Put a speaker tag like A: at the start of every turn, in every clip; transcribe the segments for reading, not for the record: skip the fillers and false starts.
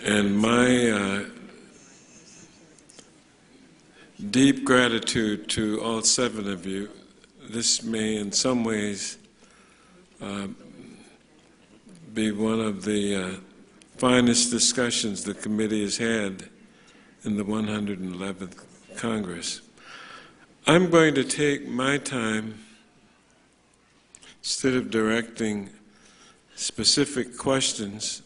A: And my deep gratitude to all 7 of you. This may in some ways be one of the finest discussions the committee has had in the 111th Congress. I'm going to take my time, instead of directing specific questions,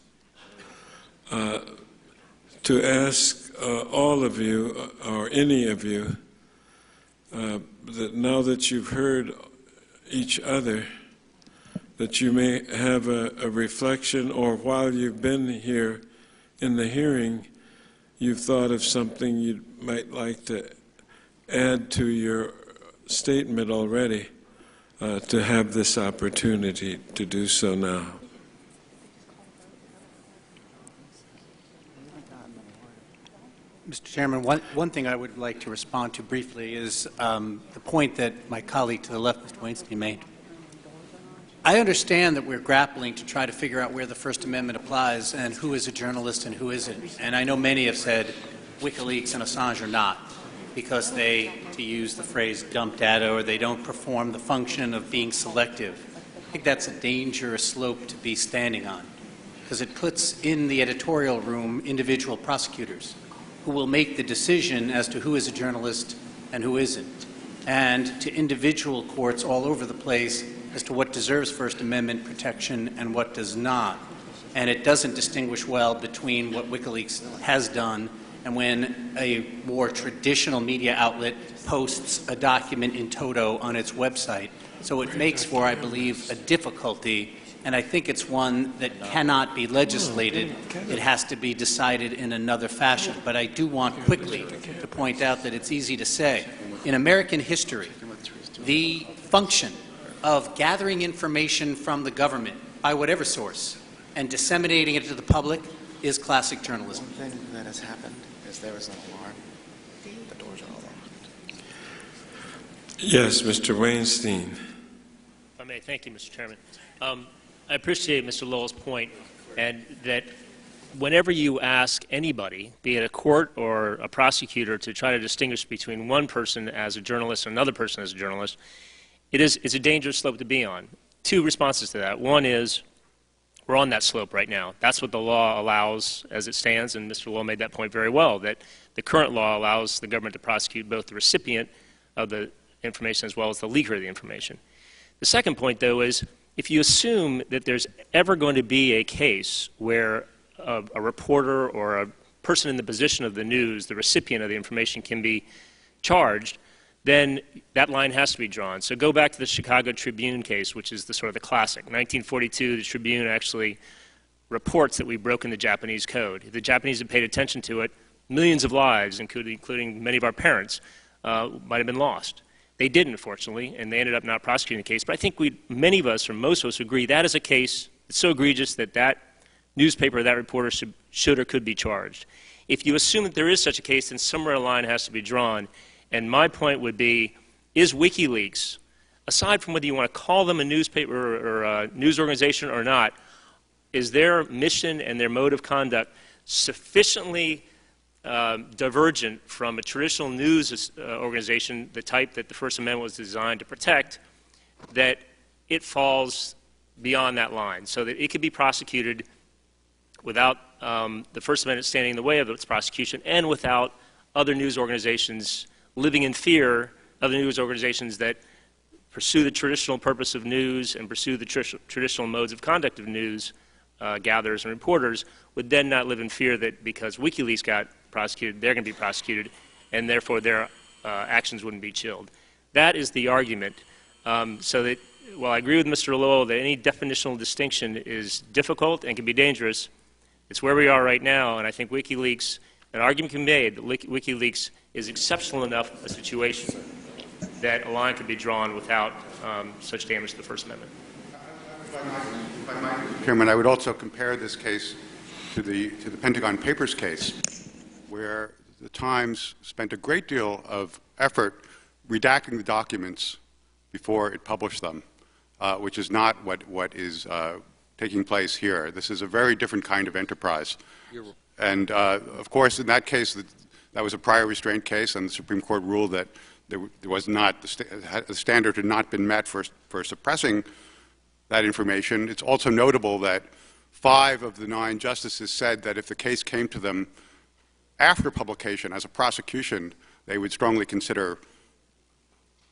A: to ask all of you, or any of you, that now that you've heard each other, that you may have a reflection, or while you've been here in the hearing, you've thought of something you might like to add to your statement already, to have this opportunity to do so now.
B: Mr. Chairman, one thing I would like to respond to briefly is the point that my colleague to the left, Mr. Weinstein, made. I understand that we're grappling to try to figure out where the First Amendment applies and who is a journalist and who isn't. And I know many have said WikiLeaks and Assange are not, because they, to use the phrase, dump data, or they don't perform the function of being selective. I think that's a dangerous slope to be standing on, because it puts in the editorial room individual prosecutors who will make the decision as to who is a journalist and who isn't, and to individual courts all over the place as to what deserves First Amendment protection and what does not. And it doesn't distinguish well between what WikiLeaks has done and when a more traditional media outlet posts a document in toto on its website. So it makes for, I believe, a difficulty, and I think it's one that cannot be legislated. It has to be decided in another fashion. But I do want quickly to point out that it's easy to say. In American history, the function of gathering information from the government by whatever source and disseminating it to the public is classic journalism.
C: One thing that has happened is there is an alarm. The doors are all locked.
A: Yes, Mr. Weinstein.
D: If I may, thank you, Mr. Chairman. I appreciate Mr. Lowell's point, and that whenever you ask anybody, be it a court or a prosecutor, to try to distinguish between one person as a journalist and another person as a journalist, it's a dangerous slope to be on. 2 responses to that. One is, we're on that slope right now. That's what the law allows as it stands, and Mr. Lowell made that point very well, that the current law allows the government to prosecute both the recipient of the information as well as the leaker of the information. The second point, though, is if you assume that there's ever going to be a case where a reporter or a person in the position of the news, the recipient of the information, can be charged, then that line has to be drawn. So go back to the Chicago Tribune case, which is the sort of the classic. 1942, the Tribune actually reports that we've broken the Japanese code. If the Japanese had paid attention to it, millions of lives, including many of our parents, might have been lost. They didn't, unfortunately, and they ended up not prosecuting the case. But I think many of us, or most of us, agree that is a case that's so egregious that that newspaper or that reporter should or could be charged. If you assume that there is such a case, then somewhere a line has to be drawn. And my point would be, is WikiLeaks, aside from whether you want to call them a newspaper or a news organization or not, is their mission and their mode of conduct sufficiently divergent from a traditional news organization, the type that the First Amendment was designed to protect, that it falls beyond that line, so that it could be prosecuted without the First Amendment standing in the way of its prosecution, and without other news organizations living in fear of the news organizations that pursue the traditional purpose of news and pursue the traditional modes of conduct of news, gatherers and reporters, would then not live in fear that because WikiLeaks got prosecuted, they're going to be prosecuted, and therefore their actions wouldn't be chilled. That is the argument. So that while I agree with Mr. Lowell that any definitional distinction is difficult and can be dangerous, it's where we are right now, and I think WikiLeaks, an argument can be made that WikiLeaks is exceptional enough a situation that a line can be drawn without such damage to the First Amendment.
E: Chairman, I would also compare this case to the Pentagon Papers case, where the Times spent a great deal of effort redacting the documents before it published them, which is not what is taking place here. This is a very different kind of enterprise. And of course, in that case, that was a prior restraint case, and the Supreme Court ruled that there was not, the standard had not been met for suppressing that information. It's also notable that 5 of the 9 justices said that if the case came to them after publication as a prosecution, they would strongly consider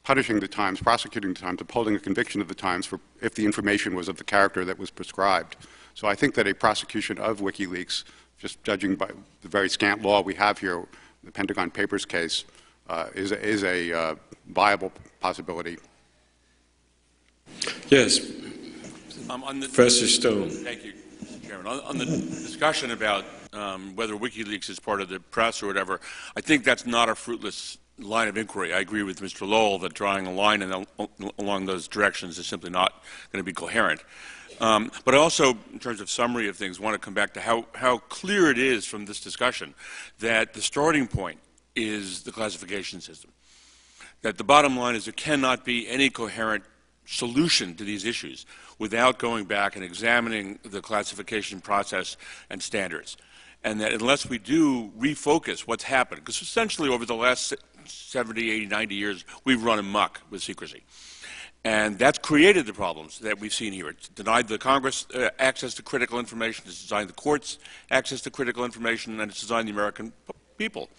E: punishing the Times, prosecuting the Times, upholding a conviction of the Times if the information was of the character that was prescribed. So I think that a prosecution of WikiLeaks, just judging by the very scant law we have here, the Pentagon Papers case, is a viable possibility.
A: Yes, Professor Stone.
F: Thank you, Mr. Chairman. On the discussion about whether WikiLeaks is part of the press or whatever, I think that's not a fruitless line of inquiry. I agree with Mr. Lowell that drawing a line along those directions is simply not going to be coherent. But I also, in terms of summary of things, want to come back to how clear it is from this discussion that the starting point is the classification system. That the bottom line is there cannot be any coherent solution to these issues without going back and examining the classification process and standards. And that unless we do refocus what's happened, because essentially over the last 70, 80, 90 years, we've run amok with secrecy. And that's created the problems that we've seen here. It's denied the Congress access to critical information, it's denied the courts access to critical information, and it's denied the American people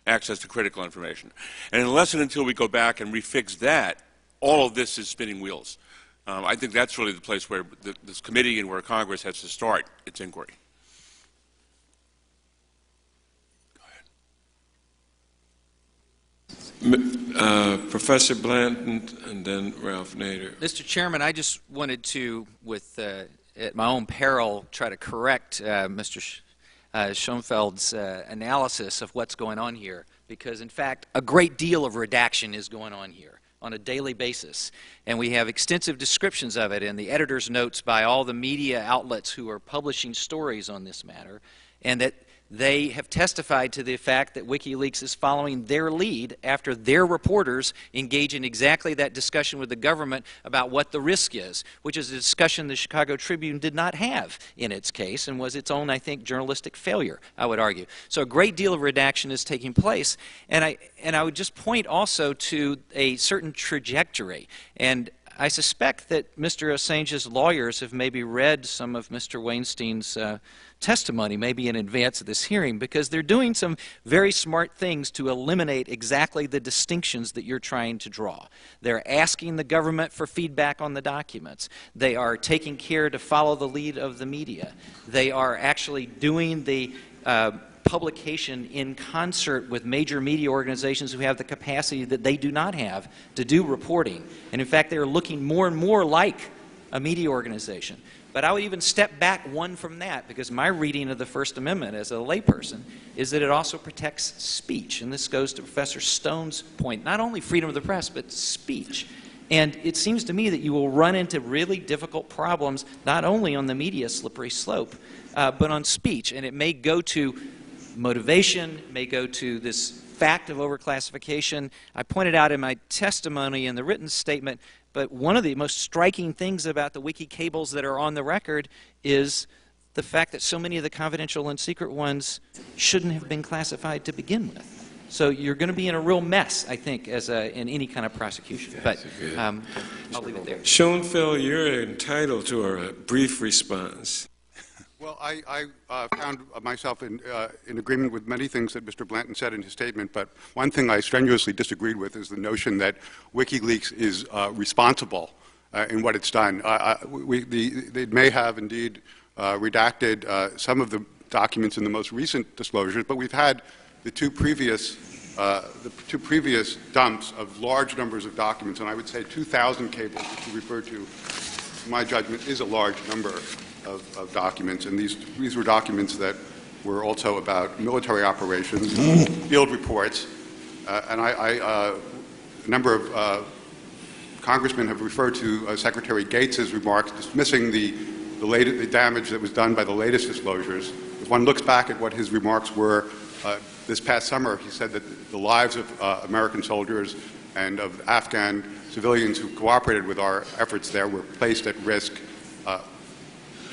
F: access to critical information. And unless and until we go back and refix that, all of this is spinning wheels. I think that's really the place where this committee and where Congress has to start its inquiry.
A: Professor Blanton and then Ralph Nader.
G: Mr. Chairman, I just wanted to, at my own peril, try to correct Mr. Schoenfeld's analysis of what's going on here, because in fact a great deal of redaction is going on here on a daily basis, and we have extensive descriptions of it in the editor's notes by all the media outlets who are publishing stories on this matter, and that they have testified to the fact that WikiLeaks is following their lead after their reporters engage in exactly that discussion with the government about what the risk is, which is a discussion the Chicago Tribune did not have in its case and was its own, I think, journalistic failure, I would argue. So a great deal of redaction is taking place. And I would just point also to a certain trajectory. And I suspect that Mr. Assange's lawyers have maybe read some of Mr. Weinstein's testimony, maybe in advance of this hearing, because they're doing some very smart things to eliminate exactly the distinctions that you're trying to draw. They're asking the government for feedback on the documents. They are taking care to follow the lead of the media. They are actually doing the publication in concert with major media organizations who have the capacity that they do not have to do reporting. And in fact, they're looking more and more like a media organization. But I would even step back one from that, because my reading of the First Amendment as a layperson is that it also protects speech. And this goes to Professor Stone's point, not only freedom of the press, but speech. And it seems to me that you will run into really difficult problems, not only on the media slippery slope, but on speech. And it may go to motivation, may go to this fact of overclassification. I pointed out in my testimony in the written statement, but one of the most striking things about the wiki cables that are on the record is the fact that so many of the confidential and secret ones shouldn't have been classified to begin with. So you're going to be in a real mess, I think, as in any kind of prosecution. But I'll leave it there.
A: Schoenfeld, you're entitled to a brief response.
E: Well, I found myself in agreement with many things that Mr. Blanton said in his statement, but one thing I strenuously disagreed with is the notion that WikiLeaks is responsible in what it's done. They may have indeed redacted some of the documents in the most recent disclosures, but we've had the two previous dumps of large numbers of documents, and I would say 2,000 cables, which you refer to, in my judgment, is a large number of documents, and these were documents that were also about military operations, field reports, and a number of congressmen have referred to Secretary Gates's remarks dismissing the damage that was done by the latest disclosures. If one looks back at what his remarks were this past summer, he said that the lives of American soldiers and of Afghan civilians who cooperated with our efforts there were placed at risk.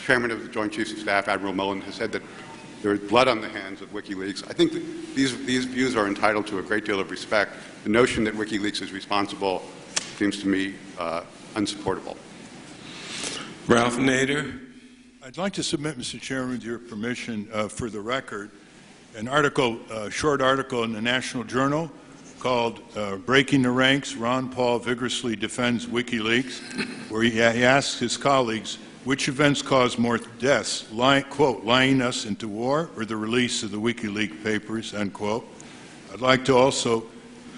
E: Chairman of the Joint Chiefs of Staff, Admiral Mullen, has said that There is blood on the hands of WikiLeaks. I think that these views are entitled to a great deal of respect. The notion that WikiLeaks is responsible seems to me unsupportable.
A: Ralph Nader.
H: I'd like to submit, Mr. Chairman, with your permission, for the record, an article, short article in the National Journal called Breaking the Ranks, Ron Paul Vigorously Defends WikiLeaks, where he asks his colleagues, which events caused more deaths, quote, lying us into war or the release of the WikiLeaks papers, end quote. I'd like to also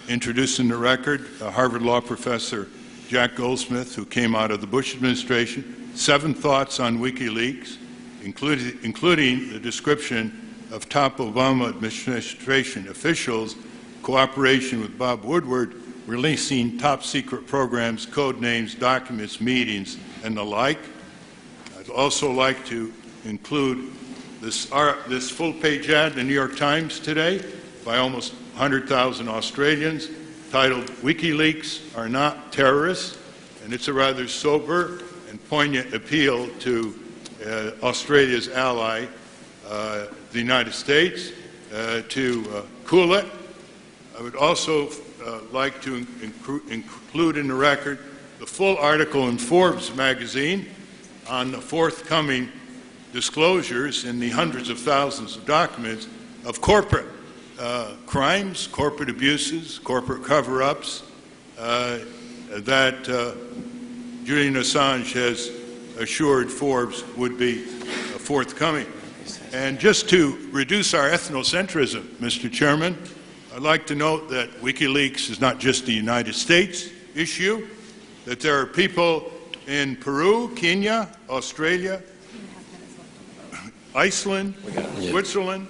H: introduce in the record Harvard Law professor Jack Goldsmith, who came out of the Bush administration, 7 thoughts on WikiLeaks, including the description of top Obama administration officials' cooperation with Bob Woodward, releasing top secret programs, code names, documents, meetings, and the like. I'd also like to include this full-page ad in the New York Times today by almost 100,000 Australians titled "WikiLeaks Are Not Terrorists," and it's a rather sober and poignant appeal to Australia's ally, the United States, to cool it. I would also like to include in the record the full article in Forbes magazine on the forthcoming disclosures in the hundreds of thousands of documents of corporate crimes, corporate abuses, corporate cover-ups that Julian Assange has assured Forbes would be forthcoming. And just to reduce our ethnocentrism, Mr. Chairman, I'd like to note that WikiLeaks is not just a United States issue, that there are people in Peru, Kenya, Australia, Iceland, Switzerland,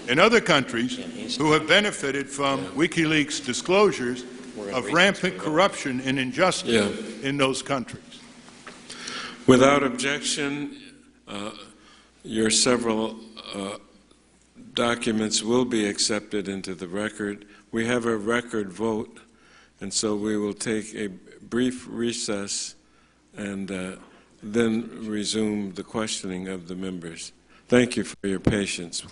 H: and other countries who have benefited from WikiLeaks disclosures of rampant corruption and injustice in those countries.
A: Without objection, your several documents will be accepted into the record. We have a record vote, and so we will take a brief recess and then resume the questioning of the members. Thank you for your patience.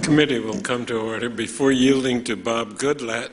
A: Committee will come to order. Before yielding to Bob Goodlatte,